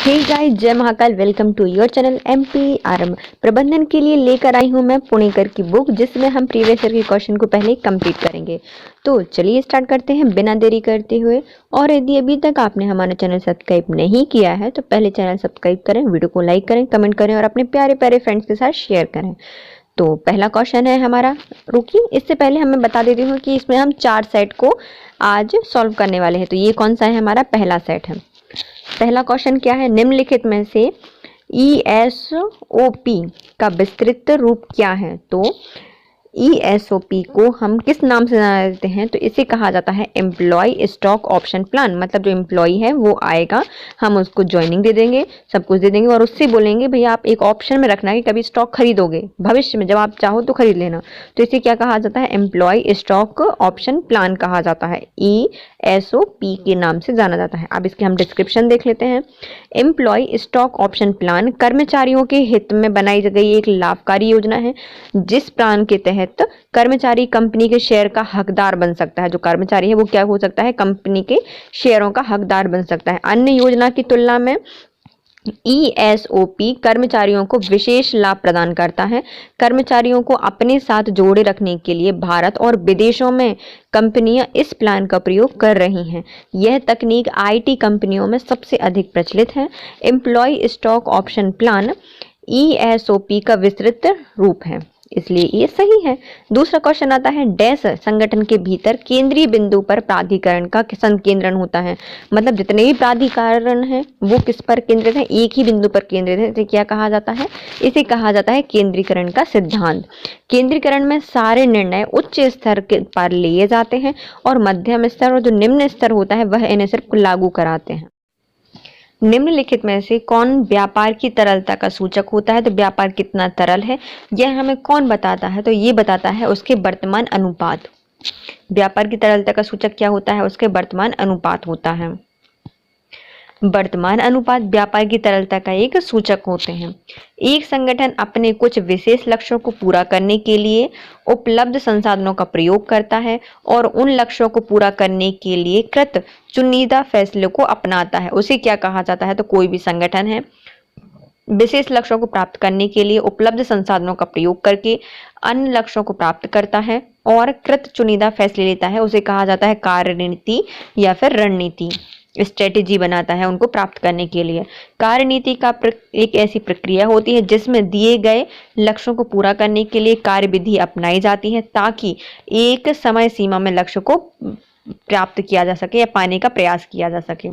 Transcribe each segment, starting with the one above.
हे guys, जय Mahakal. Welcome to your channel MPRM प्रबंधन के लिए लेकर आई हूं मैं पुणेकर की बुक, जिसमें हम प्रीवियस ईयर के क्वेश्चन को पहले कंप्लीट करेंगे। तो चलिए स्टार्ट करते हैं बिना देरी करते हुए। और यदि अभी तक आपने हमारा चैनल सब्सक्राइब नहीं किया है तो पहले चैनल सब्सक्राइब करें, वीडियो को लाइक करें, कमेंट करें और अपने प्यारे प्यारे फ्रेंड्स के साथ शेयर करें। तो पहला क्वेश्चन है हमारा, रुकिए इससे पहले हमें बता देती हूँ कि इसमें हम 4 सेट को आज सॉल्व करने वाले हैं। तो ये कौन सा है? हमारा पहला सेट है। पहला क्वेश्चन क्या है? निम्नलिखित में से ESOP का विस्तृत रूप क्या है? तो ESOP को हम किस नाम से जाना देते हैं? तो इसे कहा जाता है एम्प्लॉय स्टॉक ऑप्शन प्लान। मतलब जो एम्प्लॉय है वो आएगा, हम उसको ज्वाइनिंग दे देंगे, सब कुछ दे देंगे और उससे बोलेंगे भैया आप एक ऑप्शन में रखना कि कभी स्टॉक खरीदोगे भविष्य में, जब आप चाहो तो खरीद लेना। तो इसे क्या कहा जाता है? एम्प्लॉय स्टॉक ऑप्शन प्लान कहा जाता है। ESOP के नाम से जाना जाता है। अब इसके हम डिस्क्रिप्शन देख लेते हैं। एम्प्लॉय स्टॉक ऑप्शन प्लान कर्मचारियों के हित में बनाई गई एक लाभकारी योजना है, जिस प्लान के तहत कर्मचारी कंपनी के शेयर का हकदार बन सकता है। जो कर्मचारी है वो क्या हो सकता है? कंपनी के शेयरों का हकदार बन सकता है। अन्य योजना की तुलना में ESOP कर्मचारियों को विशेष लाभ प्रदान करता है। कर्मचारियों को अपने साथ जोड़े रखने के लिए भारत और विदेशों में कंपनियां इस प्लान का प्रयोग कर रही हैं। यह तकनीक IT कंपनियों में सबसे अधिक प्रचलित है। Employ stock option plan ESOP का विस्तृत रूप है, इसलिए ये सही है। दूसरा क्वेश्चन आता है, डैश संगठन के भीतर केंद्रीय बिंदु पर प्राधिकरण का संकेंद्रण होता है। मतलब जितने भी प्राधिकरण हैं वो किस पर केंद्रित है? एक ही बिंदु पर केंद्रित है। इसे क्या कहा जाता है? इसे कहा जाता है केंद्रीकरण का सिद्धांत। केंद्रीकरण में सारे निर्णय उच्च स्तर पर लिए जाते हैं और मध्यम स्तर और जो निम्न स्तर होता है वह इन्हें सिर्फ लागू कराते हैं। निम्नलिखित में से कौन व्यापार की तरलता का सूचक होता है? तो व्यापार कितना तरल है यह हमें कौन बताता है? तो ये बताता है उसके वर्तमान अनुपात। व्यापार की तरलता का सूचक क्या होता है? उसके वर्तमान अनुपात होता है। वर्तमान अनुपात व्यापार की तरलता का एक सूचक होते हैं। एक संगठन अपने कुछ विशेष लक्ष्यों को पूरा करने के लिए उपलब्ध संसाधनों का प्रयोग करता है और उन लक्ष्यों को पूरा करने के लिए कृत चुनिंदा फैसले को अपनाता है। उसे क्या कहा जाता है? तो कोई भी संगठन है विशेष लक्ष्यों को प्राप्त करने के लिए उपलब्ध संसाधनों का प्रयोग करके अन्य लक्ष्यों को प्राप्त करता है और कृत चुनिंदा फैसले लेता है, उसे कहा जाता है कार्यनीति या फिर रणनीति। स्ट्रेटेजी बनाता है उनको प्राप्त करने के लिए। कार्यनीति का एक ऐसी प्रक्रिया होती है जिसमें दिए गए लक्ष्यों को पूरा करने के लिए कार्यविधि अपनाई जाती है ताकि एक समय सीमा में लक्ष्य को प्राप्त किया जा सके या पाने का प्रयास किया जा सके।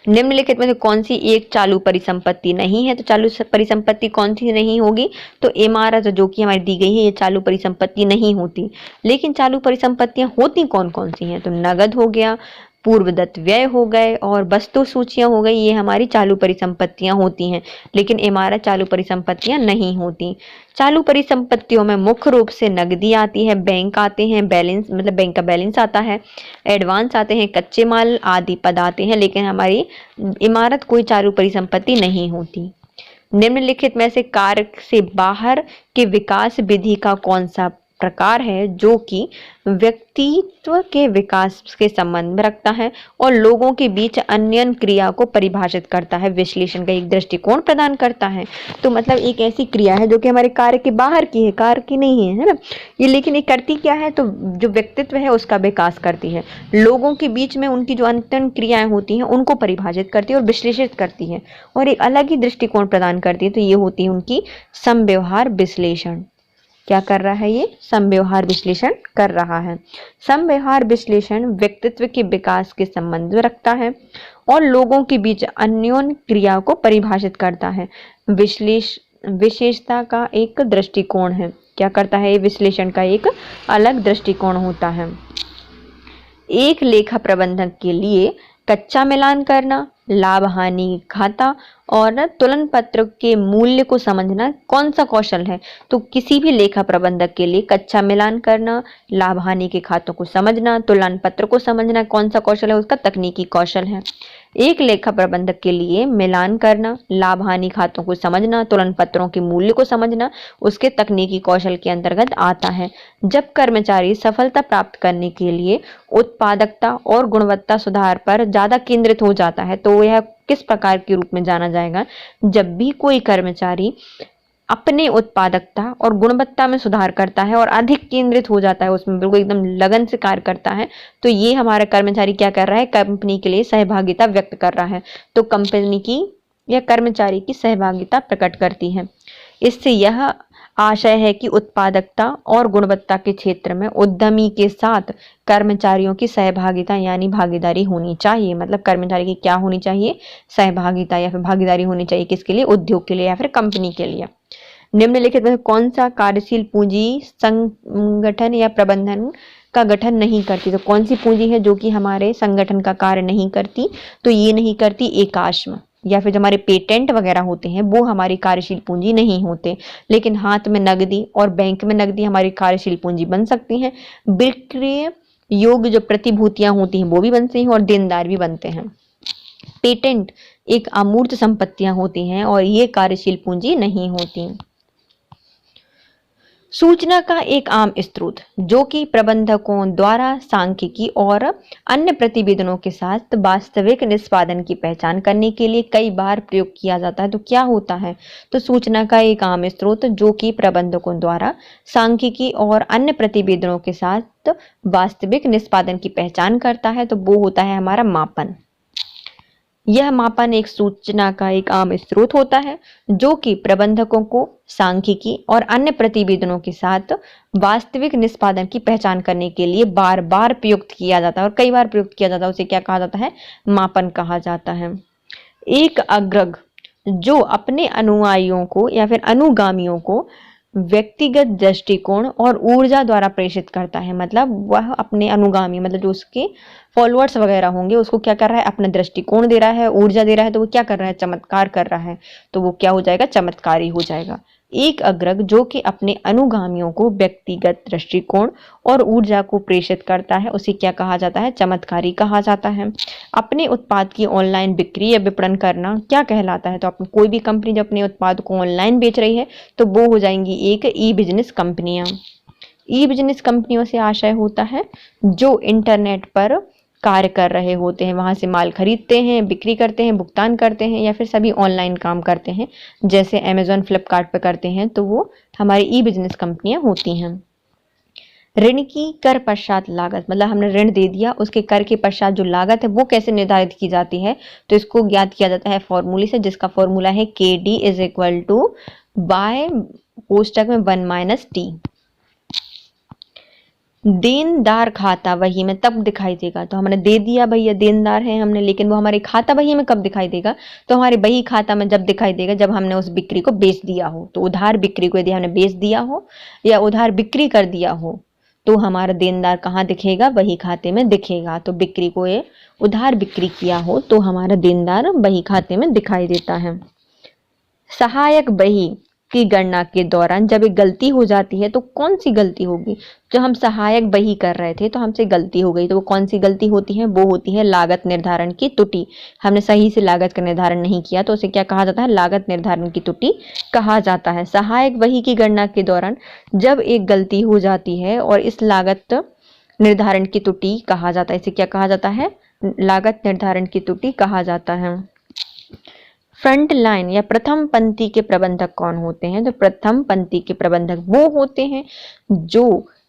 निम्नलिखित में से कौन सी एक चालू परिसंपत्ति नहीं है? तो चालू परिसंपत्ति कौन सी नहीं होगी? तो इमारत जो कि हमारी दी गई है ये चालू परिसंपत्ति नहीं होती। लेकिन चालू परिसंपत्तियां होती कौन कौन सी हैं? तो नगद हो गया, पूर्वदत्त व्यय हो गए और वस्तु सूचियां हो गई, ये हमारी चालू परिसंपत्तियां होती हैं। लेकिन इमारत चालू परिसंपत्तियां नहीं होती। चालू परिसंपत्तियों में मुख्य रूप से नकदी आती है, बैंक आते हैं, बैलेंस मतलब बैंक का बैलेंस आता है, एडवांस आते हैं, कच्चे माल आदि पद आते हैं। लेकिन हमारी इमारत कोई चालू परिसंपत्ति नहीं होती। निम्नलिखित में से कार्य से बाहर के विकास विधि का कौन सा प्रकार है जो कि व्यक्तित्व के विकास के संबंध में रखता है और लोगों के बीच अन्यन क्रिया को परिभाषित करता है, विश्लेषण का एक दृष्टिकोण प्रदान करता है? तो मतलब एक ऐसी क्रिया है जो कि हमारे कार्य के बाहर की है, कार्य की नहीं है, है ना ये। लेकिन ये करती क्या है? तो जो व्यक्तित्व है उसका विकास करती है, लोगों के बीच में उनकी जो अंतरंग क्रियाएं होती हैं उनको परिभाषित करती है और विश्लेषित करती है और एक अलग ही दृष्टिकोण प्रदान करती है। तो ये होती है उनकी समव्यवहार विश्लेषण। क्या कर रहा है? ये समव्यवहार विश्लेषण कर रहा है। समव्यवहार विश्लेषण व्यक्तित्व के विकास के संबंध में रखता है और लोगों के बीच अन्योन्य क्रिया को परिभाषित करता है। विशेषता का एक दृष्टिकोण है। क्या करता है? ये विश्लेषण का एक अलग दृष्टिकोण होता है। एक लेखा प्रबंधक के लिए कच्चा मिलान करना, लाभ हानि खाता और तुलन पत्र के मूल्य को समझना कौन सा कौशल है? तो किसी भी लेखा प्रबंधक के लिए कच्चा मिलान करना, लाभ हानि के खातों को समझना, तुलन पत्र को समझना कौन सा कौशल है? उसका तकनीकी कौशल है। एक लेखा प्रबंधक के लिए मिलान करना, लाभ हानि खातों को समझना, तुलन पत्रों के मूल्य को समझना उसके तकनीकी कौशल के अंतर्गत आता है। जब कर्मचारी सफलता प्राप्त करने के लिए उत्पादकता और गुणवत्ता सुधार पर ज्यादा केंद्रित हो जाता है तो तो यह किस प्रकार के रूप में जाना जाएगा? जब भी कोई कर्मचारी अपने उत्पादकता और गुणवत्ता में सुधार करता है और अधिक केंद्रित हो जाता है, उसमें बिल्कुल एकदम लगन से कार्य करता है, तो ये हमारा कर्मचारी क्या कर रहा है? कंपनी के लिए सहभागिता व्यक्त कर रहा है। तो कंपनी की या कर्मचारी की सहभागिता प्रकट करती है। इससे यह आशय है कि उत्पादकता और गुणवत्ता के क्षेत्र में उद्यमी के साथ कर्मचारियों की सहभागिता यानी भागीदारी होनी चाहिए। मतलब कर्मचारी की क्या होनी चाहिए? सहभागिता या फिर भागीदारी होनी चाहिए। किसके लिए? उद्योग के लिए या फिर कंपनी के लिए। निम्नलिखित में कौन सा कार्यशील पूंजी संगठन या प्रबंधन का गठन नहीं करती? तो कौन सी पूंजी है जो कि हमारे संगठन का कार्य नहीं करती? तो ये नहीं करती एकाश्म या फिर जो हमारे पेटेंट वगैरह होते हैं वो हमारी कार्यशील पूंजी नहीं होते, लेकिन हाथ में नकदी और बैंक में नकदी हमारी कार्यशील पूंजी बन सकती हैं। विक्रय योग्य जो प्रतिभूतियां होती हैं वो भी बनती हैं और देनदार भी बनते हैं। पेटेंट एक अमूर्त संपत्तियां होती हैं और ये कार्यशील पूंजी नहीं होती। सूचना का एक आम स्रोत जो कि प्रबंधकों द्वारा सांख्यिकी और अन्य प्रतिवेदनों के साथ वास्तविक निष्पादन की पहचान करने के लिए कई बार प्रयोग किया जाता है। तो क्या होता है? तो सूचना का एक आम स्रोत जो कि प्रबंधकों द्वारा सांख्यिकी और अन्य प्रतिवेदनों के साथ वास्तविक निष्पादन की पहचान करता है, तो वो होता है हमारा मापन। यह मापन एक सूचना का एक आम स्रोत होता है जो कि प्रबंधकों को सांख्यिकी और अन्य प्रतिवेदनों के साथ वास्तविक निष्पादन की पहचान करने के लिए बार बार प्रयुक्त किया जाता है और कई बार प्रयुक्त किया जाता है। उसे क्या कहा जाता है? मापन कहा जाता है। एक अग्रग जो अपने अनुयायियों को या फिर अनुगामियों को व्यक्तिगत दृष्टिकोण और ऊर्जा द्वारा प्रेषित करता है। मतलब वह अपने अनुगामी मतलब जो उसके फॉलोअर्स वगैरह होंगे उसको क्या कर रहा है? अपना दृष्टिकोण दे रहा है, ऊर्जा दे रहा है। तो वो क्या कर रहा है? चमत्कार कर रहा है। तो वो क्या हो जाएगा? चमत्कारी हो जाएगा। एक अग्रग जो कि अपने अनुगामियों को व्यक्तिगत दृष्टिकोण और ऊर्जा को प्रेषित करता है उसे क्या कहा जाता है? चमत्कारी कहा जाता है। अपने उत्पाद की ऑनलाइन बिक्री या विपणन करना क्या कहलाता है? तो अपनी कोई भी कंपनी जो अपने उत्पाद को ऑनलाइन बेच रही है तो वो हो जाएंगी एक ई बिजनेस कंपनियां। ई बिजनेस कंपनियों से आशय होता है जो इंटरनेट पर कार्य कर रहे होते हैं, वहां से माल खरीदते हैं, बिक्री करते हैं, भुगतान करते हैं या फिर सभी ऑनलाइन काम करते हैं, जैसे अमेजोन फ्लिपकार्ट पर करते हैं, तो वो हमारी ई बिजनेस कंपनियां होती हैं। ऋण की कर पश्चात लागत मतलब हमने ऋण दे दिया, उसके कर के पश्चात जो लागत है वो कैसे निर्धारित की जाती है? तो इसको ज्ञात किया जाता है फॉर्मूले से, जिसका फॉर्मूला है KD = बाय कोष्टक में 1 - T। देनदार खाता बही में तब दिखाई देगा। तो हमने दे दिया भैया, देनदार है हमने, लेकिन वो हमारे खाता बही में कब दिखाई देगा? तो हमारे बही खाता में जब दिखाई देगा जब हमने उस बिक्री को बेच दिया हो। तो उधार बिक्री को यदि हमने बेच दिया हो या उधार बिक्री कर दिया हो तो हमारा देनदार कहाँ दिखेगा? बही खाते में दिखेगा। तो बिक्री को ये उधार बिक्री किया हो तो हमारा देनदार बही खाते में दिखाई देता है। सहायक बही की गणना के दौरान जब एक गलती हो जाती है तो कौन सी गलती होगी? जो हम सहायक बही कर रहे थे तो हमसे गलती हो गई, तो वो कौन सी गलती होती है? वो होती है लागत निर्धारण की त्रुटि। हमने सही से लागत का निर्धारण नहीं किया तो उसे क्या कहा जाता है? लागत निर्धारण की त्रुटि कहा जाता है। सहायक बही की गणना के दौरान जब एक गलती हो जाती है और इस लागत निर्धारण की त्रुटि कहा जाता है, इसे क्या कहा जाता है? लागत निर्धारण की त्रुटि कहा जाता है। फ्रंट लाइन या प्रथम पंक्ति के प्रबंधक कौन होते हैं? तो प्रथम पंक्ति के प्रबंधक वो होते हैं जो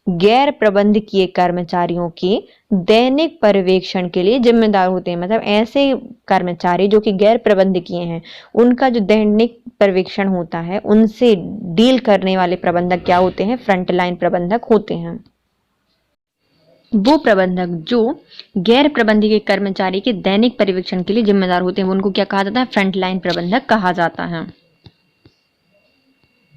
गैर प्रबंधकीय कर्मचारियों के दैनिक पर्यवेक्षण के लिए जिम्मेदार होते हैं। मतलब ऐसे कर्मचारी जो कि गैर प्रबंधकीय हैं उनका जो दैनिक पर्यवेक्षण होता है उनसे डील करने वाले प्रबंधक क्या होते हैं? फ्रंट लाइन प्रबंधक होते हैं। वो प्रबंधक जो गैर प्रबंधकीय कर्मचारी के दैनिक पर्यवेक्षण के लिए जिम्मेदार होते हैं उनको क्या कहा जाता है? फ्रंट लाइन प्रबंधक कहा जाता है।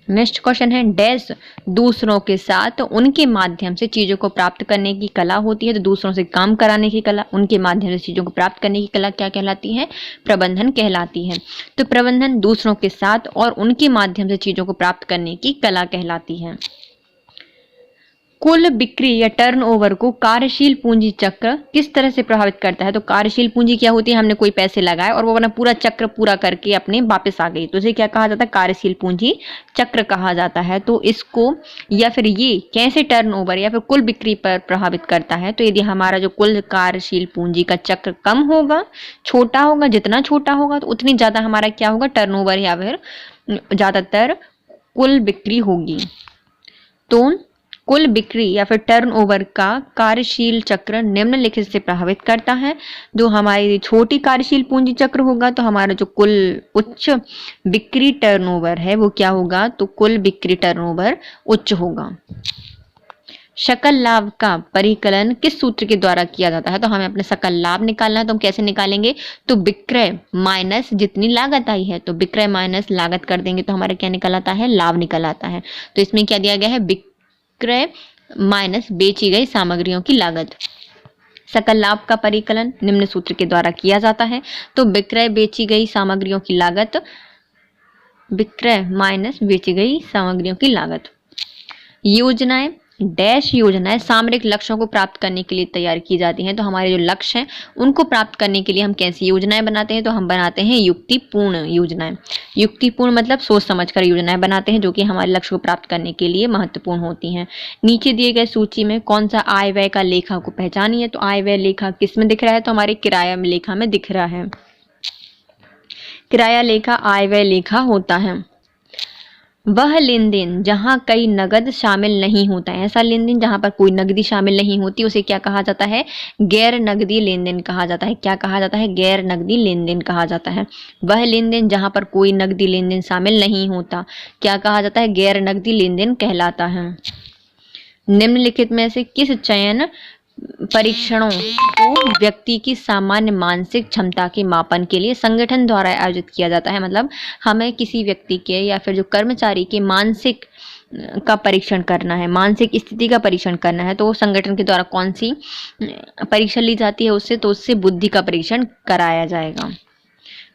नेक्स्ट क्वेश्चन है डैश दूसरों के साथ उनके माध्यम से चीजों को प्राप्त करने की कला होती है। तो दूसरों से काम कराने की कला, उनके माध्यम से चीजों को प्राप्त करने की कला क्या कहलाती है? प्रबंधन कहलाती है। तो प्रबंधन दूसरों के साथ और उनके माध्यम से चीजों को प्राप्त करने की कला कहलाती है। कुल बिक्री या टर्नओवर को कार्यशील पूंजी चक्र किस तरह से प्रभावित करता है? तो कार्यशील पूंजी क्या होती है? हमने कोई पैसे लगाए और वो अपना पूरा चक्र पूरा करके अपने वापस आ गई, तो इसे क्या कहा जाता है? कार्यशील पूंजी चक्र कहा जाता है। तो इसको या फिर ये कैसे टर्नओवर या फिर कुल बिक्री पर प्रभावित करता है? तो यदि हमारा जो कुल कार्यशील पूंजी का चक्र कम होगा, छोटा होगा, जितना छोटा होगा तो उतनी ज्यादा हमारा क्या होगा? टर्नओवर या फिर ज्यादातर कुल बिक्री होगी। तो कुल बिक्री या फिर टर्नओवर का कार्यशील चक्र निम्नलिखित से प्रभावित करता है। जो हमारी छोटी कार्यशील पूंजी चक्र होगा तो हमारा जो कुल उच्च बिक्री टर्नओवर है वो क्या होगा? तो कुल बिक्री टर्नओवर उच्च होगा। सकल लाभ का परिकलन किस सूत्र के द्वारा किया जाता है? तो हमें अपने सकल लाभ निकालना है, तो हम कैसे निकालेंगे? तो विक्रय माइनस जितनी लागत आई है, तो विक्रय माइनस लागत कर देंगे तो हमारा क्या निकल आता है? लाभ निकल आता है। तो इसमें क्या दिया गया है? विक्रय माइनस बेची गई सामग्रियों की लागत। सकल लाभ का परिकलन निम्न सूत्र के द्वारा किया जाता है। तो विक्रय बेची गई सामग्रियों की लागत, विक्रय माइनस बेची गई सामग्रियों की लागत। योजनाएं डैश योजनाएं सामरिक लक्ष्यों को प्राप्त करने के लिए तैयार की जाती हैं। तो हमारे जो लक्ष्य हैं उनको प्राप्त करने के लिए हम कैसी योजनाएं बनाते हैं? तो हम बनाते हैं युक्तिपूर्ण योजनाएं। युक्तिपूर्ण मतलब सोच समझकर योजनाएं बनाते हैं जो कि हमारे लक्ष्य को प्राप्त करने के लिए महत्वपूर्ण होती हैं। नीचे दिए गए सूची में कौन सा आय व्यय का लेखा को पहचानिए? तो आय व्यय लेखा किस में दिख रहा है? तो हमारे किराया लेखा में दिख रहा है। किराया लेखा आय व्यय लेखा होता है। वह लेन देन जहां कई नगद शामिल नहीं होता है, ऐसा लेन देन जहां पर कोई नगदी शामिल नहीं होती उसे क्या कहा जाता है? गैर नगदी लेन देन कहा जाता है। क्या कहा जाता है? गैर नगदी लेन देन कहा जाता है। वह लेन देन जहां पर कोई नगदी लेन देन शामिल नहीं होता क्या कहा जाता है? गैर नगदी लेन देन कहलाता है। निम्नलिखित में से किस चयन परीक्षणों को व्यक्ति की सामान्य मानसिक क्षमता के मापन के लिए संगठन द्वारा आयोजित किया जाता है? मतलब हमें किसी व्यक्ति के या फिर जो कर्मचारी के मानसिक का परीक्षण करना है, मानसिक स्थिति का परीक्षण करना है, तो संगठन के द्वारा कौन सी परीक्षा ली जाती है उससे? तो उससे बुद्धि का परीक्षण कराया जाएगा।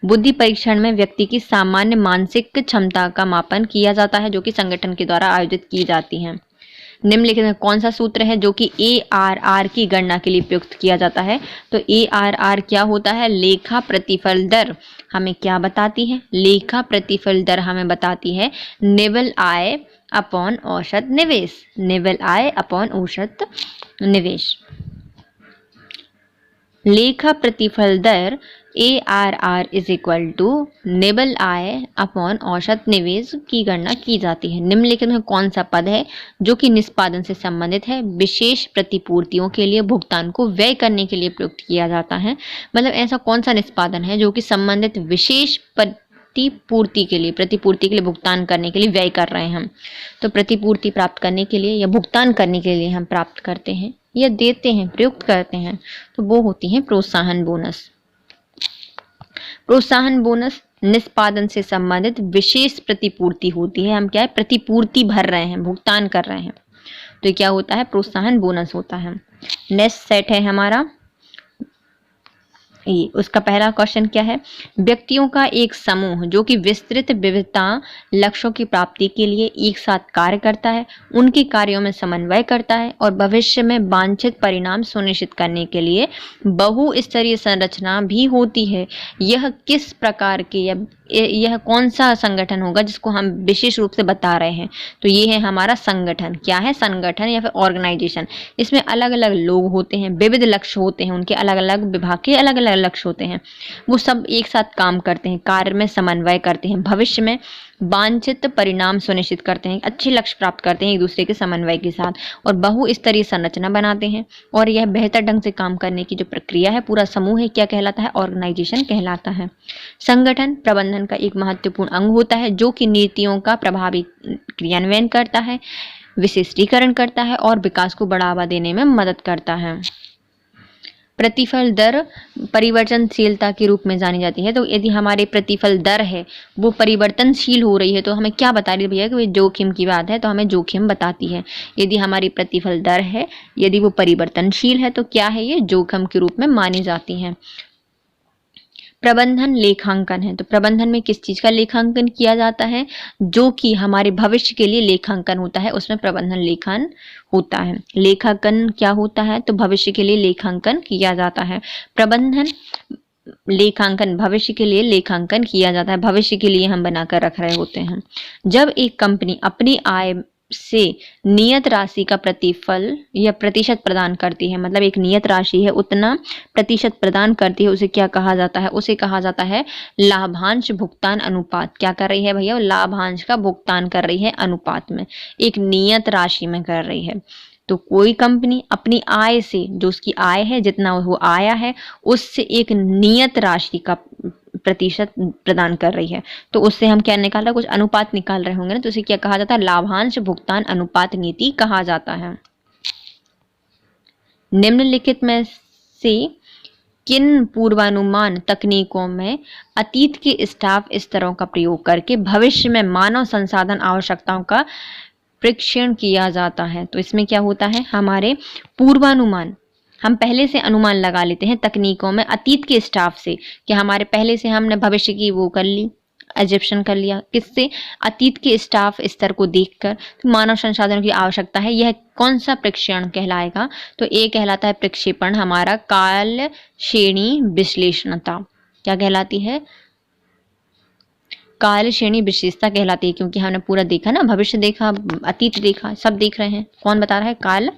बुद्धि परीक्षण में व्यक्ति की सामान्य मानसिक क्षमता का मापन किया जाता है जो कि संगठन के द्वारा आयोजित की जाती है। निम्नलिखित में कौन सा सूत्र है जो कि ARR की गणना के लिए प्रयुक्त किया जाता है? तो ARR क्या होता है? लेखा प्रतिफल दर हमें क्या बताती है? लेखा प्रतिफल दर हमें बताती है निव्वल आय अपॉन औसत निवेश। निव्वल आय अपॉन औसत निवेश। लेखा प्रतिफल दर ARR इज इक्वल टू निव्वल आय अपॉन औसत निवेश की गणना की जाती है। निम्नलिखित में कौन सा पद है जो कि निष्पादन से संबंधित है? विशेष प्रतिपूर्तियों के लिए भुगतान को व्यय करने के लिए प्रयुक्त किया जाता है। मतलब ऐसा कौन सा निष्पादन है जो कि संबंधित विशेष प्रतिपूर्ति के लिए भुगतान करने के लिए व्यय कर रहे हैं हम? तो प्रतिपूर्ति प्राप्त करने के लिए या भुगतान करने के लिए हम प्राप्त करते हैं या देते हैं, प्रयुक्त करते हैं, तो वो होती है प्रोत्साहन बोनस। प्रोत्साहन बोनस निष्पादन से संबंधित विशेष प्रतिपूर्ति होती है। हम क्या है? प्रतिपूर्ति भर रहे हैं, भुगतान कर रहे हैं, तो क्या होता है? प्रोत्साहन बोनस होता है। नेक्स्ट सेट है हमारा ये। उसका पहला क्वेश्चन क्या है? व्यक्तियों का एक समूह जो कि विस्तृत विविधता लक्ष्यों की प्राप्ति के लिए एक साथ कार्य करता है, उनके कार्यों में समन्वय करता है और भविष्य में वांछित परिणाम सुनिश्चित करने के लिए बहुस्तरीय संरचना भी होती है। यह किस प्रकार के या यह कौन सा संगठन होगा जिसको हम विशेष रूप से बता रहे हैं? तो ये है हमारा संगठन। क्या है? संगठन या फिर ऑर्गेनाइजेशन। इसमें अलग अलग लोग होते हैं, विविध लक्ष्य होते हैं, उनके अलग अलग विभाग के अलग अलग लक्ष्य होते हैं, वो सब एक साथ काम करते हैं, कार्य में समन्वय करते हैं, भविष्य में वांछित परिणाम सुनिश्चित करते हैं, अच्छे लक्ष्य प्राप्त करते हैं एक दूसरे के समन्वय के साथ और बहुस्तरीय संरचना बनाते हैं। और यह बेहतर ढंग से काम करने की जो प्रक्रिया है, पूरा समूह है, क्या कहलाता है? ऑर्गेनाइजेशन कहलाता है। संगठन प्रबंधन का एक महत्वपूर्ण अंग होता है जो कि नीतियों का प्रभावी क्रियान्वयन करता है, विशिष्टीकरण करता है और विकास को बढ़ावा देने में मदद करता है। प्रतिफल दर परिवर्तनशीलता के रूप में जानी जाती है। तो यदि हमारे प्रतिफल दर है वो परिवर्तनशील हो रही है तो हमें क्या बता रही है भैया? कि जोखिम की बात है, तो हमें जोखिम बताती है। यदि हमारी प्रतिफल दर है, यदि वो परिवर्तनशील है तो क्या है? ये जोखिम के रूप में मानी जाती है। प्रबंधन लेखांकन है। तो प्रबंधन में किस चीज का लेखांकन किया जाता है? जो कि हमारे भविष्य के लिए लेखांकन होता है, उसमें प्रबंधन लेखन होता है। लेखांकन क्या होता है? तो भविष्य के लिए लेखांकन किया जाता है। प्रबंधन लेखांकन भविष्य के लिए लेखांकन किया जाता है, भविष्य के लिए हम बनाकर रख रहे होते हैं। जब एक कंपनी अपनी आय से नियत राशि का प्रतिफल या प्रतिशत प्रदान करती है, मतलब एक नियत राशि है उतना प्रतिशत प्रदान करती है, उसे क्या कहा जाता है? उसे कहा जाता है लाभांश भुगतान अनुपात। क्या कर रही है भैया? लाभांश का भुगतान कर रही है अनुपात में, एक नियत राशि में कर रही है। तो कोई कंपनी अपनी आय से, जो उसकी आय है जितना वो आया है, उससे एक नियत राशि का प्रतिशत प्रदान कर रही है, तो उससे हम क्या निकाल रहे हैं? कुछ अनुपात निकाल रहे होंगे ना, तो उसे क्या कहा जाता है? लाभांश भुगतान अनुपात नीति कहा जाता है। निम्नलिखित में से किन पूर्वानुमान तकनीकों में अतीत के स्टाफ स्तरों का प्रयोग करके भविष्य में मानव संसाधन आवश्यकताओं का परीक्षण किया जाता है? तो इसमें क्या होता है? हमारे पूर्वानुमान, हम पहले से अनुमान लगा लेते हैं तकनीकों में अतीत के स्टाफ से, कि हमारे पहले से हमने भविष्य की वो कर ली, एजिप्शन कर लिया, किससे? अतीत के स्टाफ स्तर को देखकर। तो मानव संसाधनों की आवश्यकता है, यह कौन सा परीक्षण कहलाएगा? तो ये कहलाता है प्रक्षेपण हमारा काल श्रेणी विश्लेषणता। क्या कहलाती है? काल श्रेणी विशेषता कहलाती है, क्योंकि हमने पूरा देखा ना, भविष्य देखा, अतीत देखा, सब देख रहे हैं। कौन बता रहा है? काल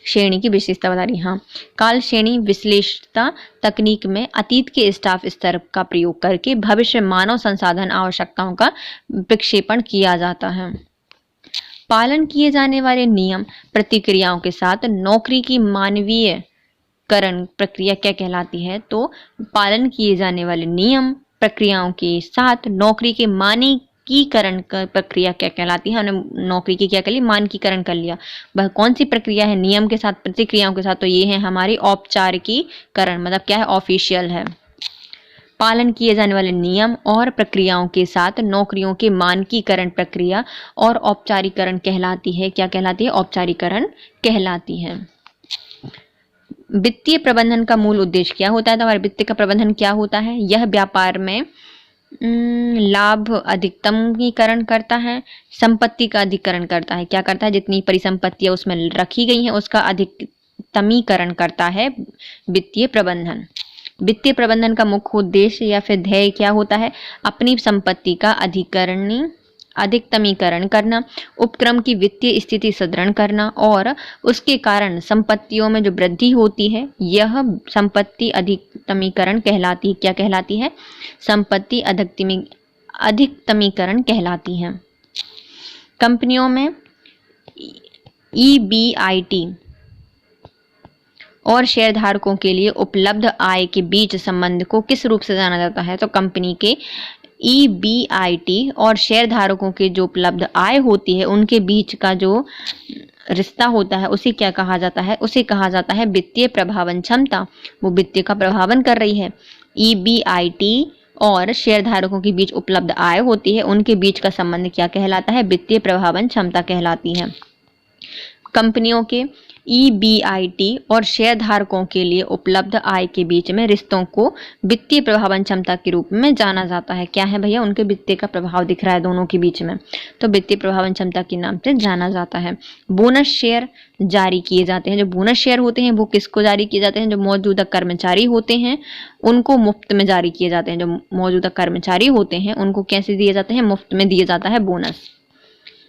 श्रेणी की विशेषता बता रही है। हाँ, काल श्रेणी विश्लेषता तकनीक में अतीत के स्टाफ स्तर का प्रयोग करके भविष्य मानव संसाधन आवश्यकताओं का प्रक्षेपण किया जाता है। पालन किए जाने वाले नियम प्रतिक्रियाओं के साथ नौकरी की मानवीयकरण प्रक्रिया क्या कहलाती है? तो पालन किए जाने वाले नियम प्रक्रियाओं के साथ नौकरी के मानकीकरण का प्रक्रिया क्या कहलाती है? हमने नौकरी की क्या कर ली? मानकीकरण कर लिया। वह कौन सी प्रक्रिया है? नियम के साथ प्रतिक्रियाओं के साथ, तो ये है हमारी औपचारिकीकरण, मतलब क्या है? ऑफिशियल है। पालन किए जाने वाले नियम और प्रक्रियाओं के साथ नौकरियों के मानकीकरण प्रक्रिया और औपचारीकरण कहलाती है। क्या कहलाती है? औपचारीकरण कहलाती है। वित्तीय प्रबंधन का मूल उद्देश्य क्या होता है? तो हमारे वित्तीय का प्रबंधन क्या होता है? यह व्यापार में लाभ अधिकतमीकरण करता है, संपत्ति का अधिकरण करता है। क्या करता है? जितनी परिसंपत्तियां उसमें रखी गई हैं उसका अधिकतमीकरण करता है वित्तीय प्रबंधन। वित्तीय प्रबंधन का मुख्य उद्देश्य या फिर ध्येय क्या होता है? अपनी संपत्ति का अधिकतमीकरण करना, उपक्रम की वित्तीय स्थिति सुदृढ़ करना और उसके कारण संपत्तियों में जो वृद्धि होती है, यह संपत्ति अधिकतमीकरण कहलाती है। क्या कहलाती है? संपत्ति अधिकतमीकरण कहलाती है। कंपनियों में EBIT और शेयरधारकों के लिए उपलब्ध आय के बीच संबंध को किस रूप से जाना जाता है? तो कंपनी के EBIT और शेयरधारकों के जो उपलब्ध आय होती है उनके बीच का जो रिश्ता होता है उसे क्या कहा जाता है? उसे कहा जाता है वित्तीय प्रभावन क्षमता। वो वित्तीय का प्रभावन कर रही है। EBIT और शेयरधारकों के बीच उपलब्ध आय होती है, उनके बीच का संबंध क्या कहलाता है? वित्तीय प्रभावन क्षमता कहलाती है। कंपनियों के EBIT और शेयरधारकों के लिए उपलब्ध आय के बीच में रिश्तों को वित्तीय प्रभावन क्षमता के रूप में जाना जाता है। क्या है भैया? उनके वित्तीय का प्रभाव दिख रहा है दोनों के बीच में, तो वित्तीय प्रभावन क्षमता के नाम से जाना जाता है। बोनस शेयर जारी किए जाते हैं। जो बोनस शेयर होते हैं वो किसको जारी किए जाते हैं? जो मौजूदा कर्मचारी होते हैं उनको मुफ्त में जारी किए जाते हैं। जो मौजूदा कर्मचारी होते हैं उनको कैसे दिए जाते हैं? मुफ्त में दिए जाता है बोनस।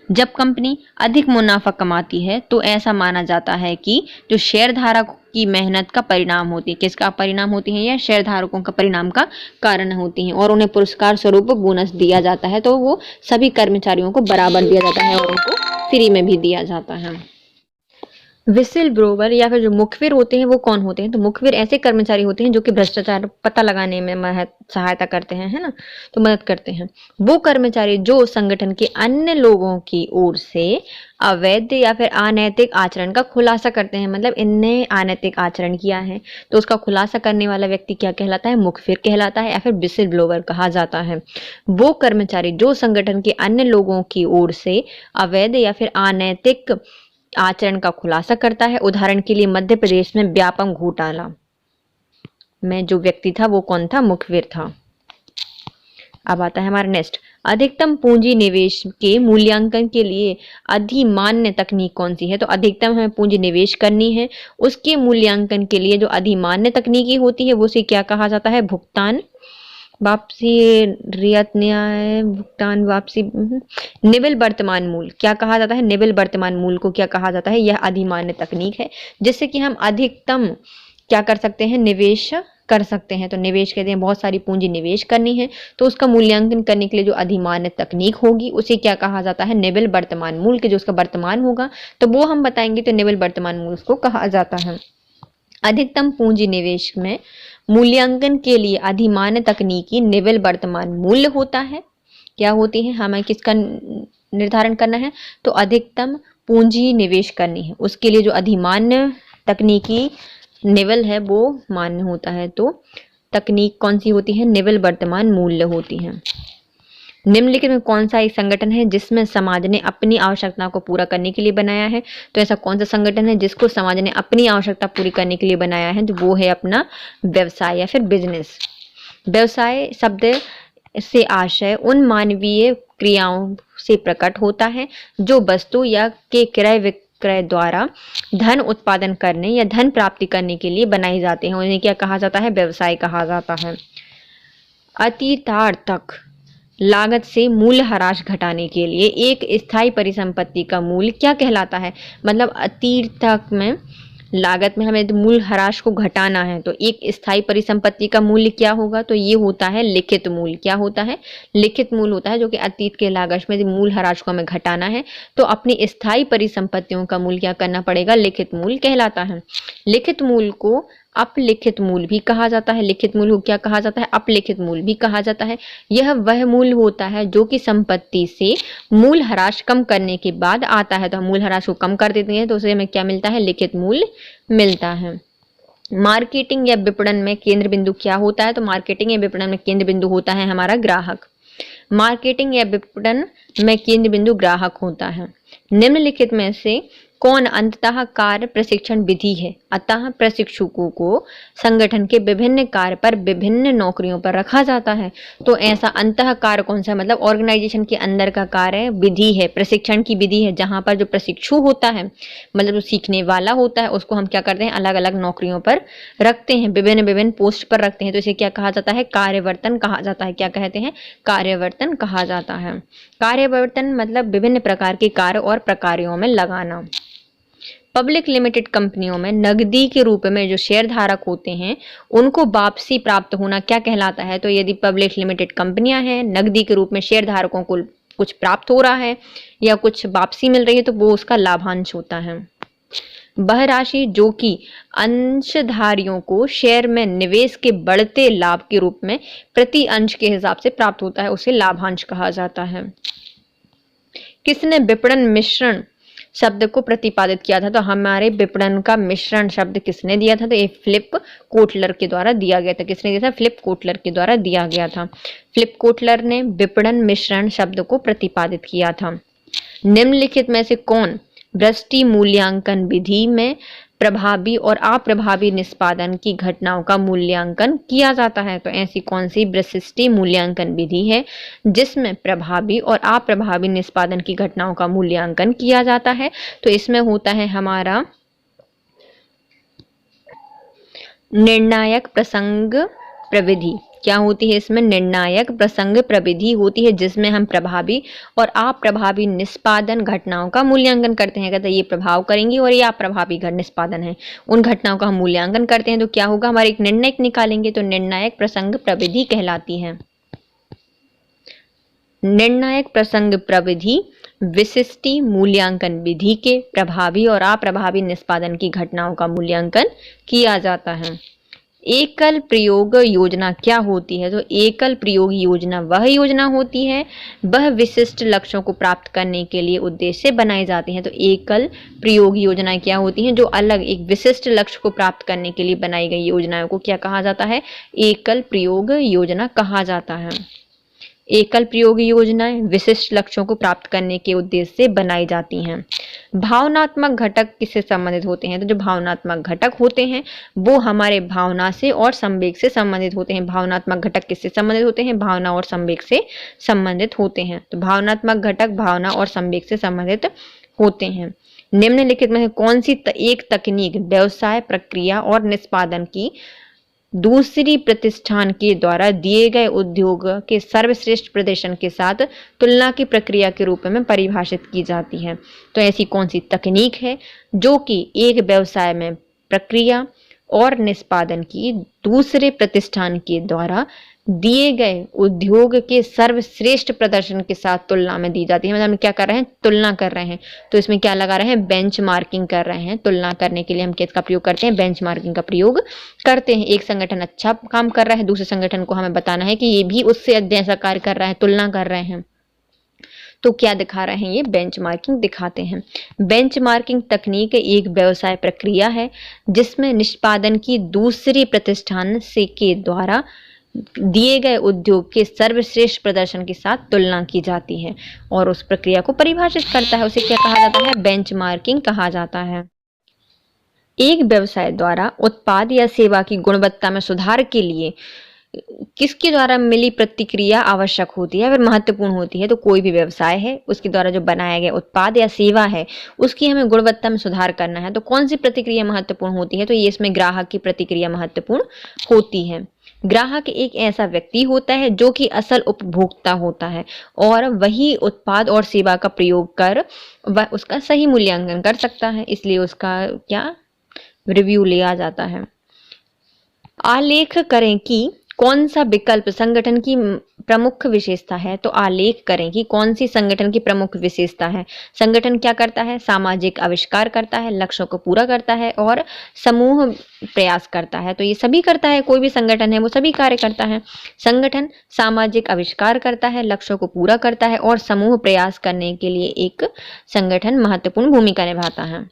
जब कंपनी अधिक मुनाफा कमाती है तो ऐसा माना जाता है कि जो शेयरधारक की मेहनत का परिणाम होती है, किसका परिणाम होती है? या शेयरधारकों का परिणाम का कारण होती हैं, और उन्हें पुरस्कार स्वरूप बोनस दिया जाता है। तो वो सभी कर्मचारियों को बराबर दिया जाता है और उनको फ्री में भी दिया जाता है। विसिल ब्लोवर या फिर जो मुखबिर होते हैं वो कौन होते हैं? तो मुखबिर ऐसे कर्मचारी होते हैं जो कि भ्रष्टाचार पता लगाने में सहायता करते हैं, है ना, तो मदद करते हैं। वो कर्मचारी जो संगठन के अन्य लोगों की ओर से अवैध या फिर अनैतिक आचरण का खुलासा करते हैं, मतलब इनने अनैतिक आचरण किया है तो उसका खुलासा करने वाला व्यक्ति क्या कहलाता है? मुखबिर कहलाता है या फिर विसिल ब्लोवर कहा जाता है। वो कर्मचारी जो संगठन के अन्य लोगों की ओर से अवैध या फिर अनैतिक आचरण का खुलासा करता है। उदाहरण के लिए मध्य प्रदेश में व्यापम घोटाला, में जो व्यक्ति था वो कौन था? मुखबिर था। अब आता है हमारा नेक्स्ट, अधिकतम पूंजी निवेश के मूल्यांकन के लिए अधिमान्य तकनीक कौन सी है? तो अधिकतम हमें पूंजी निवेश करनी है, उसके मूल्यांकन के लिए जो अधिमान्य तकनीकी होती है वो उसे क्या कहा जाता है? भुगतान वापसी, रियायत न्याय, भुगतान वापसी, निवल वर्तमान मूल्य क्या कहा जाता है? निवल वर्तमान मूल्य को क्या कहा जाता है? यह अधिमान्य तकनीक है जिससे कि हम अधिकतम क्या कर सकते हैं? निवेश कर सकते हैं। तो निवेश कहते हैं बहुत सारी पूंजी निवेश करनी है तो उसका मूल्यांकन करने के लिए जो अधिमान्य तकनीक होगी उसे क्या कहा जाता है? निवल वर्तमान मूल्य के जो उसका वर्तमान होगा तो वो हम बताएंगे तो निवल वर्तमान मूल्य उसको कहा जाता है। अधिकतम पूंजी निवेश में मूल्यांकन के लिए अधिमान्य तकनीकी निवल वर्तमान मूल्य होता है। क्या होती है? हमें किसका निर्धारण करना है? तो अधिकतम पूंजी निवेश करनी है, उसके लिए जो अधिमान्य तकनीकी निवल है वो मान्य होता है। तो तकनीक कौन सी होती है? निवल वर्तमान मूल्य होती है। निम्नलिखित में कौन सा एक संगठन है जिसमें समाज ने अपनी आवश्यकताओं को पूरा करने के लिए बनाया है? तो ऐसा कौन सा संगठन है जिसको समाज ने अपनी आवश्यकता पूरी करने के लिए बनाया है? तो वो है अपना व्यवसाय या फिर बिजनेस। व्यवसाय शब्द से आशय उन मानवीय क्रियाओं से प्रकट होता है जो वस्तु या के क्रय विक्रय द्वारा धन उत्पादन करने या धन प्राप्ति करने के लिए बनाए जाते हैं। उन्हें क्या कहा जाता है? व्यवसाय कहा जाता है। अतीतार्थक लागत से मूल्यह्रास घटाने के लिए एक स्थायी परिसंपत्ति का मूल्य क्या कहलाता है? मतलब अतीतक में लागत में हमें मूल्यह्रास को घटाना है तो एक स्थायी परिसंपत्ति का मूल्य क्या होगा? तो ये होता है लिखित मूल्य। क्या होता है? लिखित मूल्य होता है, जो कि अतीत के लागत में मूल्यह्रास को हमें घटाना है तो अपनी स्थायी परिसंपत्तियों का मूल्य क्या करना पड़ेगा? लिखित मूल्य कहलाता है। लिखित मूल्य को अपलिखित मूल्य भी कहा जाता है। लिखित मूल्य को क्या कहा जाता है? अपलिखित मूल्य भी कहा जाता है। यह वह मूल्य होता है जो कि संपत्ति से मूल्यह्रास कम करने के बाद आता है। तो हम मूल्यह्रास को कम कर देते हैं तो उसे हमें क्या मिलता है? लिखित मूल्य मिलता है। मार्केटिंग या विपणन में केंद्र बिंदु क्या होता है? तो मार्केटिंग या विपणन में केंद्र बिंदु होता है हमारा ग्राहक। मार्केटिंग या विपणन में केंद्र बिंदु ग्राहक होता है। निम्नलिखित में से कौन अंततः कार्य प्रशिक्षण विधि है? अतः प्रशिक्षुकों को संगठन के विभिन्न कार्य पर विभिन्न नौकरियों पर रखा जाता है। तो ऐसा अंततः कार्य कौन सा? मतलब ऑर्गेनाइजेशन के अंदर का कार्य विधि है, प्रशिक्षण की विधि है, जहां पर जो प्रशिक्षु होता है मतलब जो सीखने वाला होता है उसको हम क्या करते हैं? अलग अलग नौकरियों पर रखते हैं, विभिन्न विभिन्न पोस्ट पर रखते हैं। तो इसे क्या कहा जाता है? कार्यवर्तन कहा जाता है। क्या कहते हैं? कार्यवर्तन कहा जाता है। कार्यवर्तन मतलब विभिन्न प्रकार के कार्य और प्रकारों में लगाना। पब्लिक लिमिटेड कंपनियों में नकदी के रूप में जो शेयर धारक होते हैं उनको वापसी प्राप्त होना क्या कहलाता है? तो यदि पब्लिक लिमिटेड कंपनियां हैं, नकदी के रूप में शेयर धारकों को कुछ प्राप्त हो रहा है या कुछ वापसी मिल रही है तो वो उसका लाभांश होता है। वह राशि जो कि अंशधारियों को शेयर में निवेश के बढ़ते लाभ के रूप में प्रति अंश के हिसाब से प्राप्त होता है उसे लाभांश कहा जाता है। किसने विपणन मिश्रण शब्द को प्रतिपादित किया था? तो हमारे विपणन का मिश्रण शब्द किसने दिया था? तो ये फिलिप कोटलर के द्वारा दिया गया था। किसने दिया था? फिलिप कोटलर के द्वारा दिया गया था। फिलिप कोटलर ने विपणन मिश्रण शब्द को प्रतिपादित किया था। निम्नलिखित में से कौन व्यष्टि मूल्यांकन विधि में प्रभावी और अप्रभावी निष्पादन की घटनाओं का मूल्यांकन किया जाता है? तो ऐसी कौन सी व्यष्टि मूल्यांकन विधि है जिसमें प्रभावी और अप्रभावी निष्पादन की घटनाओं का मूल्यांकन किया जाता है? तो इसमें होता है हमारा निर्णायक प्रसंग प्रविधि। क्या होती है इसमें? निर्णायक प्रसंग प्रविधि होती है जिसमें हम प्रभावी और अप्रभावी निष्पादन घटनाओं का मूल्यांकन करते हैं। कहते हैं ये प्रभाव करेंगी और ये अप्रभावी निष्पादन है, उन घटनाओं का हम मूल्यांकन करते हैं तो क्या होगा? हमारे एक निर्णय निकालेंगे तो निर्णायक प्रसंग प्रविधि कहलाती है। निर्णायक प्रसंग प्रविधि विशिष्टि मूल्यांकन विधि के प्रभावी और अप्रभावी निष्पादन की घटनाओं का मूल्यांकन किया जाता है। एकल प्रयोग योजना क्या होती है? तो एकल प्रयोग योजना वह योजना होती है, वह विशिष्ट लक्ष्यों को प्राप्त करने के लिए उद्देश्य से बनाई जाती हैं। तो एकल प्रयोग योजना क्या होती हैं? जो अलग एक विशिष्ट लक्ष्य को प्राप्त करने के लिए बनाई गई योजनाओं को क्या कहा जाता है? एकल प्रयोग योजना कहा जाता है। एकल प्रयोग योजनाएं विशिष्ट लक्ष्यों को प्राप्त करने के उद्देश्य से बनाई जाती हैं। भावनात्मक घटक किससे संबंधित होते हैं? तो जो भावनात्मक घटक होते हैं वो हमारे भावना से और संवेग से संबंधित होते हैं। भावनात्मक घटक किससे संबंधित होते हैं? भावना और संवेग से संबंधित होते हैं। तो भावनात्मक घटक भावना और संवेग से संबंधित होते हैं। निम्नलिखित में कौन सी एक तकनीक व्यवसाय प्रक्रिया और निष्पादन की दूसरी प्रतिष्ठान के द्वारा दिए गए उद्योग के सर्वश्रेष्ठ प्रदर्शन के साथ तुलना की प्रक्रिया के रूप में परिभाषित की जाती है? तो ऐसी कौन सी तकनीक है जो कि एक व्यवसाय में प्रक्रिया और निष्पादन की दूसरे प्रतिष्ठान के द्वारा दिए गए उद्योग के सर्वश्रेष्ठ प्रदर्शन के साथ तुलना में दी जाती है? मतलब हम क्या कर रहे हैं? तुलना कर रहे हैं। तो इसमें क्या लगा रहे हैं? बेंचमार्किंग कर रहे हैं। तुलना करने के लिए हम किसका प्रयोग करते हैं? बेंचमार्किंग का प्रयोग करते हैं। एक संगठन अच्छा काम कर रहा है, दूसरे संगठन को हमें बताना है कि ये भी उससे जैसा कार्य कर रहा है, तुलना कर रहे हैं। तो क्या दिखा रहे हैं? ये बेंचमार्किंग दिखाते हैं। बेंचमार्किंग तकनीक एक व्यवसाय प्रक्रिया है जिसमें निष्पादन की दूसरी प्रतिष्ठान से के द्वारा दिए गए उद्योग के सर्वश्रेष्ठ प्रदर्शन के साथ तुलना की जाती है और उस प्रक्रिया को परिभाषित करता है। उसे क्या कहा जाता है? बेंचमार्किंग कहा जाता है। एक व्यवसाय द्वारा उत्पाद या सेवा की गुणवत्ता में सुधार के लिए किसके द्वारा मिली प्रतिक्रिया आवश्यक होती है, फिर महत्वपूर्ण होती है? तो कोई भी व्यवसाय है उसके द्वारा जो बनाया गया उत्पाद या सेवा है उसकी हमें गुणवत्ता में सुधार करना है, तो कौन सी प्रतिक्रिया महत्वपूर्ण होती है? तो ये इसमें ग्राहक की प्रतिक्रिया महत्वपूर्ण होती है। ग्राहक एक ऐसा व्यक्ति होता है जो कि असल उपभोक्ता होता है और वही उत्पाद और सेवा का प्रयोग कर वह उसका सही मूल्यांकन कर सकता है, इसलिए उसका क्या रिव्यू लिया जाता है। आलेख करें कि कौन सा विकल्प संगठन की प्रमुख विशेषता है? तो आलेख करें कि कौन सी संगठन की प्रमुख विशेषता है। संगठन क्या करता है? सामाजिक आविष्कार करता है, लक्ष्यों को पूरा करता है और समूह प्रयास करता है। तो ये सभी करता है, कोई भी संगठन है वो सभी कार्य करता है। संगठन सामाजिक आविष्कार करता है, लक्ष्यों को पूरा करता है और समूह प्रयास करने के लिए एक संगठन महत्वपूर्ण भूमिका निभाता है।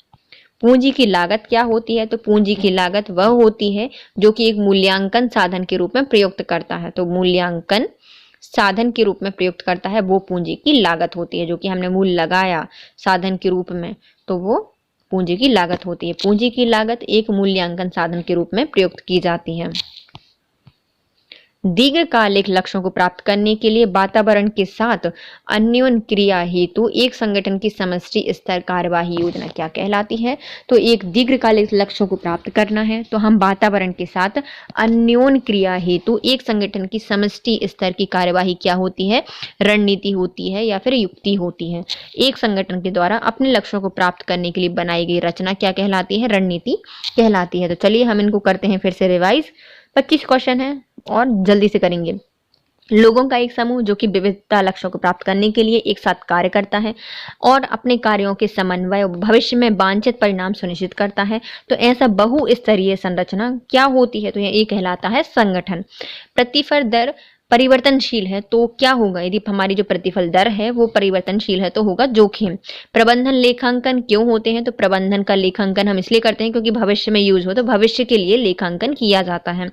पूंजी की लागत क्या होती है? तो पूंजी की लागत वह होती है जो कि एक मूल्यांकन साधन के रूप में प्रयुक्त करता है। तो मूल्यांकन साधन के रूप में प्रयुक्त करता है वो पूंजी की लागत होती है, जो कि हमने मूल्य लगाया साधन के रूप में, तो वो पूंजी की लागत होती है। पूंजी की लागत एक मूल्यांकन साधन के रूप में प्रयुक्त की जाती है। दीर्घकालिक लक्ष्यों को प्राप्त करने के लिए वातावरण के साथ अन्योन्य क्रिया हेतु एक संगठन की समष्टि स्तर कार्यवाही योजना क्या कहलाती है? तो एक दीर्घकालिक लक्ष्यों को प्राप्त करना है तो हम वातावरण के साथ अन्योन्य क्रिया हेतु एक संगठन की समष्टि स्तर की कार्यवाही क्या होती है? रणनीति होती है या फिर युक्ति होती है। एक संगठन के द्वारा अपने लक्ष्यों को प्राप्त करने के लिए बनाई गई रचना क्या कहलाती है? रणनीति कहलाती है। तो चलिए हम इनको करते हैं फिर से रिवाइज। 25 क्वेश्चन है और जल्दी से करेंगे। लोगों का एक समूह जो कि विविधता लक्ष्यों को प्राप्त करने के लिए एक साथ कार्य करता है और अपने कार्यों के समन्वय और भविष्य में वांछित परिणाम सुनिश्चित करता है, तो ऐसा बहुस्तरीय संरचना क्या होती है? तो ये कहलाता है संगठन। प्रतिफल दर परिवर्तनशील है तो क्या होगा? यदि हमारी जो प्रतिफल दर है वो परिवर्तनशील है तो होगा जोखिम। प्रबंधन लेखांकन क्यों होते हैं? तो प्रबंधन का लेखांकन हम इसलिए करते हैं क्योंकि भविष्य में यूज हो, तो भविष्य के लिए लेखांकन किया जाता है।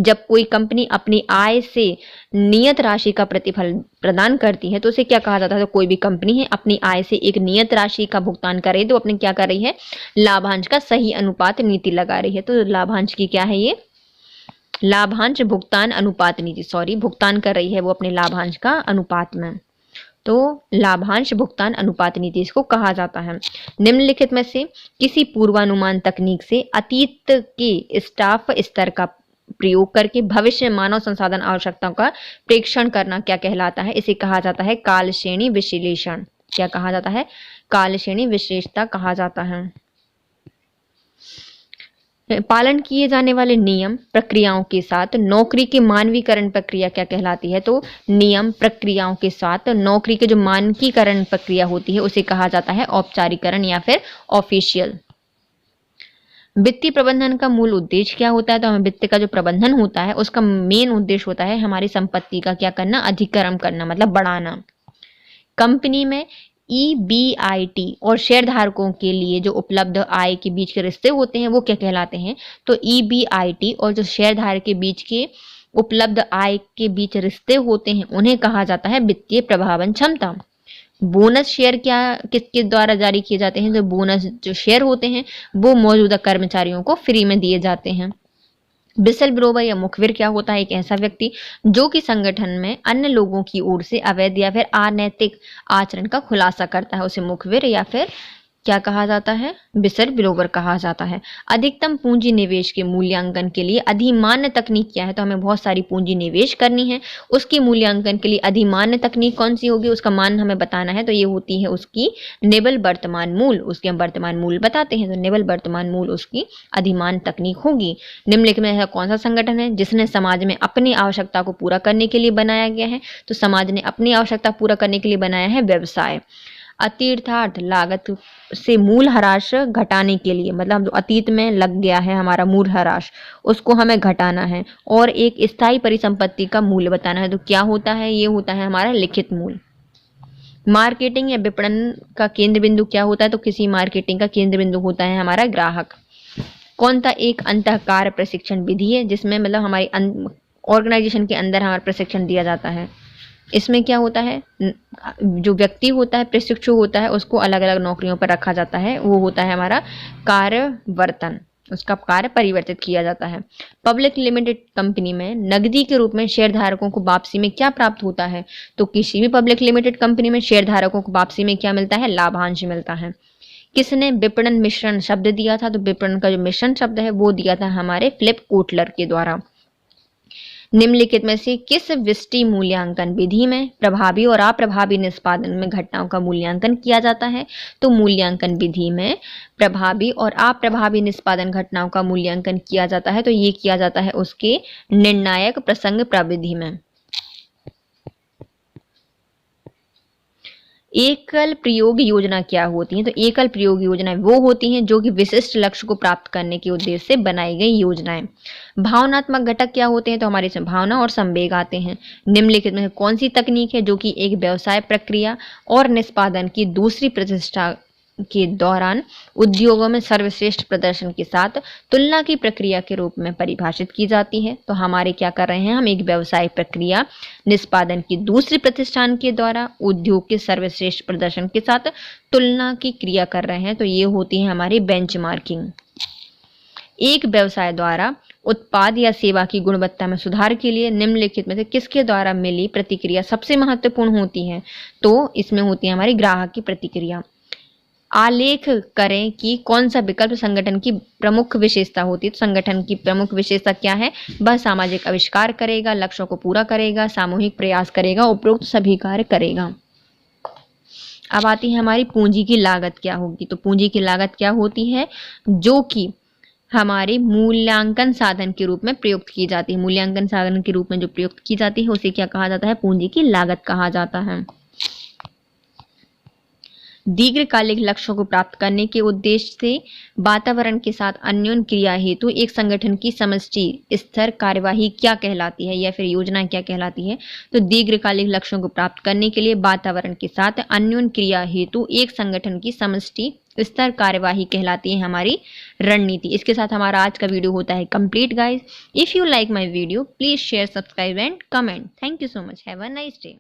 जब कोई कंपनी अपनी आय से नियत राशि का प्रतिफल प्रदान करती है तो उसे क्या कहा जाता है? तो कोई भी कंपनी है अपनी आय से एक नियत राशि का भुगतान करे तो अपने क्या कर रही है? लाभांश का सही अनुपात नीति लगा रही है। तो लाभांश की क्या है? ये लाभांश भुगतान अनुपात नीति, भुगतान कर रही है वो अपने लाभांश का अनुपात में, तो लाभांश भुगतान अनुपात नीति इसको कहा जाता है। निम्नलिखित में से किसी पूर्वानुमान तकनीक से अतीत के स्टाफ स्तर का प्रयोग करके भविष्य में मानव संसाधन आवश्यकताओं का प्रेक्षण करना क्या कहलाता है? इसे कहा जाता है काल श्रेणी विश्लेषण। क्या कहा जाता है? काल श्रेणी विशेषता कहा जाता है। पालन किए जाने वाले नियम प्रक्रियाओं के साथ नौकरी की मानवीकरण प्रक्रिया क्या कहलाती है? तो नियम प्रक्रियाओं के साथ नौकरी के जो मानकीकरण प्रक्रिया होती है उसे कहा जाता है औपचारिकरण या फिर ऑफिशियल। वित्तीय प्रबंधन का मूल उद्देश्य क्या होता है? तो हमें वित्त का जो प्रबंधन होता है उसका मेन उद्देश्य होता है हमारी संपत्ति का क्या करना? अधिकरण करना, मतलब बढ़ाना। कंपनी में EBIT और शेयर धारकों के लिए जो उपलब्ध आय के बीच के रिश्ते होते हैं वो क्या कहलाते हैं? तो EBIT और जो शेयर धारक के बीच के उपलब्ध आय के बीच रिश्ते होते हैं उन्हें कहा जाता है वित्तीय प्रभावन क्षमता। बोनस शेयर क्या किसके द्वारा जारी किए जाते हैं? तो बोनस जो शेयर होते हैं वो मौजूदा कर्मचारियों को फ्री में दिए जाते हैं। विसल ब्रोवर या मुखबिर क्या होता है? एक ऐसा व्यक्ति जो कि संगठन में अन्य लोगों की ओर से अवैध या फिर अनैतिक आचरण का खुलासा करता है, उसे मुखबिर या फिर क्या कहा जाता है? विसल ब्रोवर कहा जाता है। अधिकतम पूंजी निवेश के मूल्यांकन के लिए अधिमान्य तकनीक क्या है? तो हमें बहुत सारी पूंजी निवेश करनी है, उसकी मूल्यांकन के लिए अधिमान्य तकनीक कौन सी होगी, उसका मान हमें बताना है। तो ये होती है उसकी निवल वर्तमान मूल, उसके हम वर्तमान मूल बताते हैं, तो निवल वर्तमान मूल उसकी अधिमान्य तकनीक होगी। निम्नलिखित में ऐसा कौन सा संगठन है जिसने समाज में अपनी आवश्यकता को पूरा करने के लिए बनाया गया है? तो समाज ने अपनी आवश्यकता पूरा करने के लिए बनाया है व्यवसाय। अतीतार्थ लागत से मूल ह्रास घटाने के लिए, मतलब जो अतीत में लग गया है हमारा मूल ह्रास, उसको हमें घटाना है और एक स्थायी परिसंपत्ति का मूल्य बताना है। तो क्या होता है? ये होता है हमारा लिखित मूल्य। मार्केटिंग या विपणन का केंद्र बिंदु क्या होता है? तो किसी मार्केटिंग का केंद्र बिंदु होता है हमारा ग्राहक। कौन सा एक अंतःकार प्रशिक्षण विधि है जिसमें मतलब हमारी ऑर्गेनाइजेशन के अंदर हमारा प्रशिक्षण दिया जाता है? इसमें क्या होता है? जो व्यक्ति होता है, प्रशिक्षु होता है, उसको अलग अलग नौकरियों पर रखा जाता है, वो होता है हमारा कार्यवर्तन, उसका कार्य परिवर्तित किया जाता है। पब्लिक लिमिटेड कंपनी में नकदी के रूप में शेयर धारकों को वापसी में क्या प्राप्त होता है? तो किसी भी पब्लिक लिमिटेड कंपनी में शेयर धारकों को वापसी में क्या मिलता है? लाभांश मिलता है। किसने विपणन मिश्रण शब्द दिया था? तो विपणन का जो मिश्रण शब्द है वो दिया था हमारे फिलिप कोटलर के द्वारा। निम्नलिखित में से किस व्यष्टि मूल्यांकन विधि में प्रभावी और अप्रभावी निष्पादन में घटनाओं का मूल्यांकन किया जाता है? तो मूल्यांकन विधि में प्रभावी और अप्रभावी निष्पादन घटनाओं का मूल्यांकन किया जाता है, तो ये किया जाता है उसके निर्णायक प्रसंग प्रविधि में। एकल प्रयोग योजना क्या होती है? तो एकल प्रयोग योजनाएं वो होती हैं जो कि विशिष्ट लक्ष्य को प्राप्त करने के उद्देश्य से बनाई गई योजनाएं। भावनात्मक घटक क्या होते हैं? तो हमारे इसमें भावना और संवेग आते हैं। निम्नलिखित में कौन सी तकनीक है जो कि एक व्यवसाय प्रक्रिया और निष्पादन की दूसरी प्रतिष्ठा के दौरान उद्योगों में सर्वश्रेष्ठ प्रदर्शन के साथ तुलना की प्रक्रिया के रूप में परिभाषित की जाती है? तो हमारे क्या कर रहे हैं, हम एक व्यवसाय प्रक्रिया निष्पादन की दूसरी प्रतिष्ठान के द्वारा उद्योग के सर्वश्रेष्ठ प्रदर्शन के साथ तुलना की क्रिया कर रहे हैं, तो ये होती है हमारी बेंचमार्किंग। एक व्यवसाय द्वारा उत्पाद या सेवा की गुणवत्ता में सुधार के लिए निम्नलिखित में से किसके द्वारा मिली प्रतिक्रिया सबसे महत्वपूर्ण होती है? तो इसमें होती है हमारी ग्राहक की प्रतिक्रिया। आलेख करें कि कौन सा विकल्प संगठन की प्रमुख विशेषता होती है। तो संगठन की प्रमुख विशेषता क्या है? वह सामाजिक आविष्कार करेगा, लक्ष्यों को पूरा करेगा, सामूहिक प्रयास करेगा, उपरोक्त सभी कार्य करेगा। अब आती है हमारी पूंजी की लागत क्या होगी। तो पूंजी की लागत क्या होती है? जो कि हमारे मूल्यांकन साधन के रूप में प्रयुक्त की जाती है। मूल्यांकन साधन के रूप में जो प्रयुक्त की जाती है उसे क्या कहा जाता है? पूंजी की लागत कहा जाता है। दीर्घकालिक लक्ष्यों को प्राप्त करने के उद्देश्य से वातावरण के साथ अन्योन्य क्रिया हेतु एक संगठन की समष्टि स्तर कार्यवाही क्या कहलाती है या फिर योजना क्या कहलाती है? तो दीर्घकालिक लक्ष्यों को प्राप्त करने के लिए वातावरण के साथ अन्योन्य क्रिया हेतु एक संगठन की समष्टि स्तर कार्यवाही कहलाती है हमारी रणनीति। इसके साथ हमारा आज का वीडियो होता है complete guys. If you like my video please share, subscribe and comment. Thank you so much. Have a nice day.